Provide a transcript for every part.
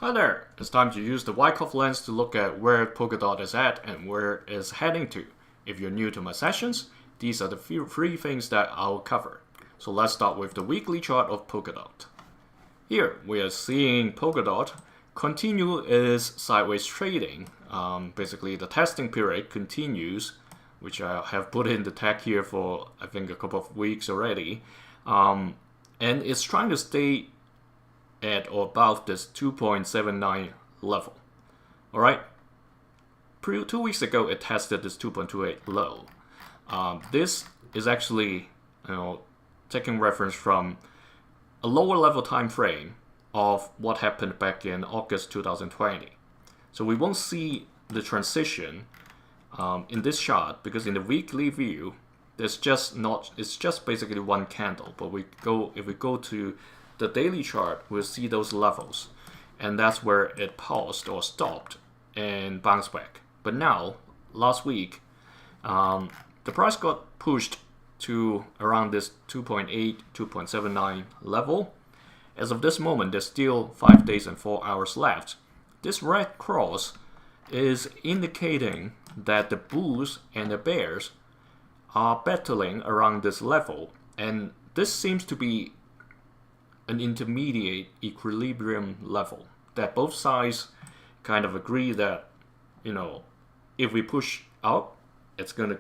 Hi there, it's time to use the Wyckoff lens to look at where Polkadot is at and where it is heading to. If you're new to my sessions, these are the three things that I'll cover. So let's start with the weekly chart of Polkadot. Here we are seeing Polkadot continue its sideways trading. Basically the testing period continues, which I have put in the tag here for I think a couple of weeks already. And it's trying to stay at or above this 2.79 level. Alright, 2 weeks ago it tested this 2.28 low. This is actually taking reference from a lower level time frame of what happened back in August 2020. So we won't see the transition in this chart because in the weekly view it's just basically one candle. But if we go to the daily chart, we'll see those levels, and that's where it paused or stopped and bounced back. But now, last week, the price got pushed to around this 2.8, 2.79 level. As of this moment, there's still 5 days and 4 hours left. This red cross is indicating that the bulls and the bears are battling around this level, and this seems to be an intermediate equilibrium level that both sides kind of agree that if we push up, it's gonna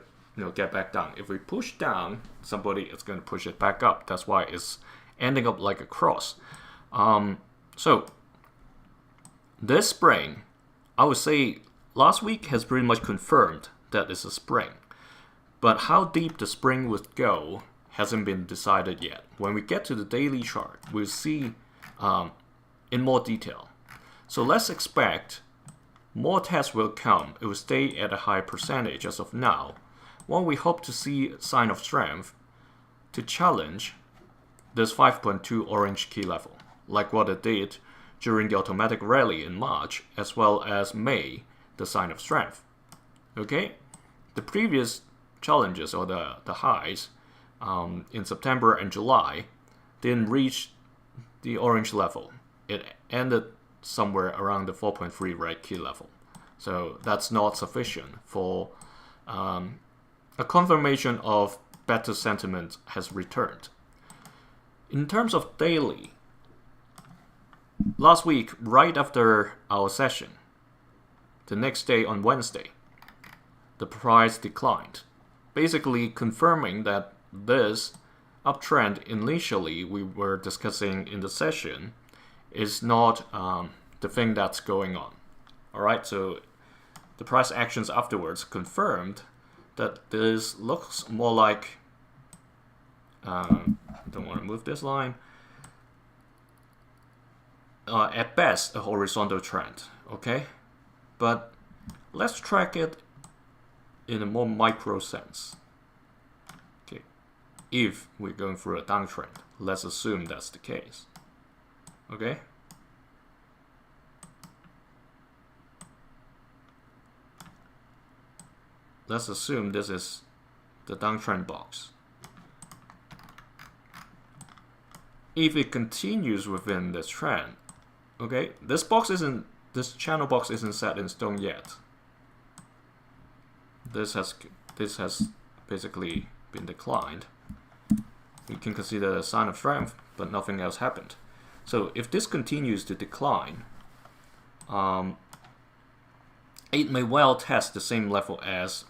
get back down. If we push down somebody, it's gonna push it back up. That's why it's ending up like a cross. So this spring, I would say last week has pretty much confirmed that it's a spring, but how deep the spring would go hasn't been decided yet. When we get to the daily chart, we'll see in more detail. So let's expect more tests will come. It will stay at a high percentage as of now. While we hope to see a sign of strength to challenge this 5.2 orange key level, like what it did during the automatic rally in March, as well as May, the sign of strength. Okay, the previous challenges or the highs in September and July didn't reach the orange level. It ended somewhere around the 4.3 red key level. So that's not sufficient for a confirmation of better sentiment has returned. In terms of daily, last week, right after our session, the next day on Wednesday, the price declined, basically confirming that this uptrend initially we were discussing in the session is not the thing that's going on. Alright, so the price actions afterwards confirmed that this looks more like, don't want to move this line, at best a horizontal trend, okay? But let's track it in a more micro sense. If we're going through a downtrend, let's assume that's the case. Okay? Let's assume this is the downtrend box. If it continues within this trend, okay, this channel box isn't set in stone yet. This has basically been declined. We can consider a sign of strength, but nothing else happened. So if this continues to decline, it may well test the same level as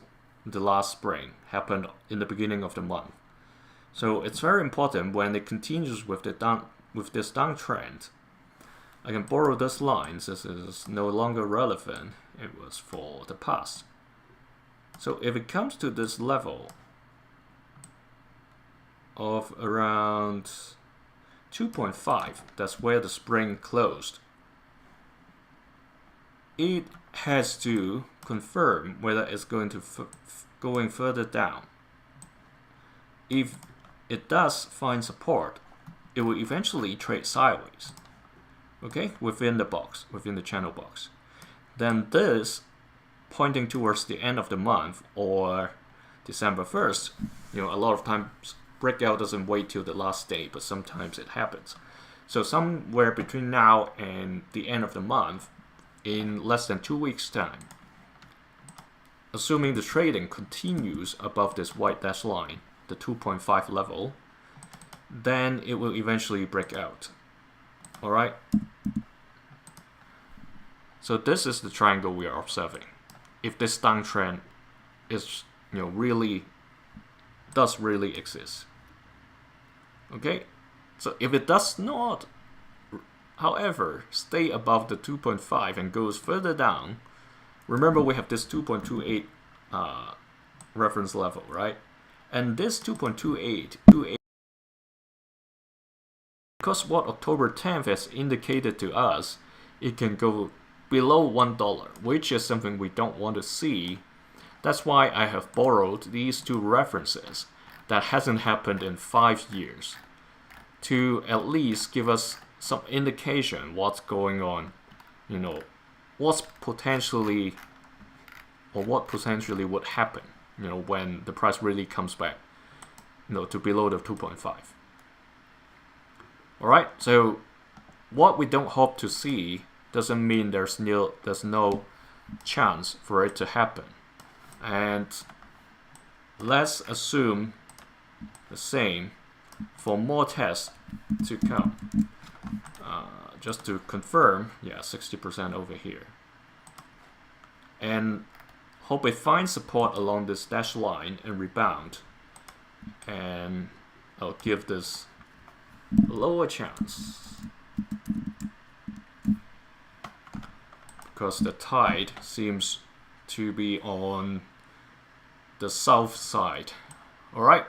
the last spring happened in the beginning of the month. So it's very important when it continues with this downtrend. I can borrow this line since this is no longer relevant. It was for the past. So if it comes to this level of around 2.5, that's where the spring closed, it has to confirm whether it's going to going further down. If it does find support, it will eventually trade sideways, okay, within the box, within the channel box. Then this, pointing towards the end of the month or December 1st, a lot of times breakout doesn't wait till the last day, but sometimes it happens. So somewhere between now and the end of the month, in less than 2 weeks time, assuming the trading continues above this white dashed line, the 2.5 level, then it will eventually break out. Alright? So this is the triangle we are observing. If this downtrend is, does really exist. Okay? So if it does not, however, stay above the 2.5 and goes further down, remember we have this 2.28 reference level, right? And this 2.28, because what October 10th has indicated to us, it can go below $1, which is something we don't want to see. That's why I have borrowed these two references that hasn't happened in 5 years to at least give us some indication what's going on, what's potentially, or what potentially would happen, when the price really comes back, to below the 2.5. Alright, so what we don't hope to see doesn't mean there's no chance for it to happen. And let's assume the same for more tests to come. Just to confirm, yeah, 60% over here. And hope it finds support along this dashed line and rebound. And I'll give this a lower chance, because the tide seems to be on the south side. Alright,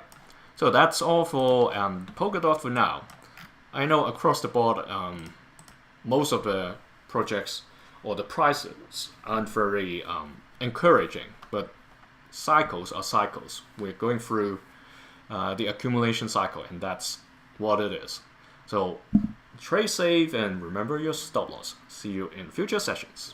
so that's all for Polkadot for now. I know across the board, most of the projects or the prices aren't very encouraging, but cycles are cycles. We're going through the accumulation cycle, and that's what it is. So trade safe and remember your stop loss. See you in future sessions.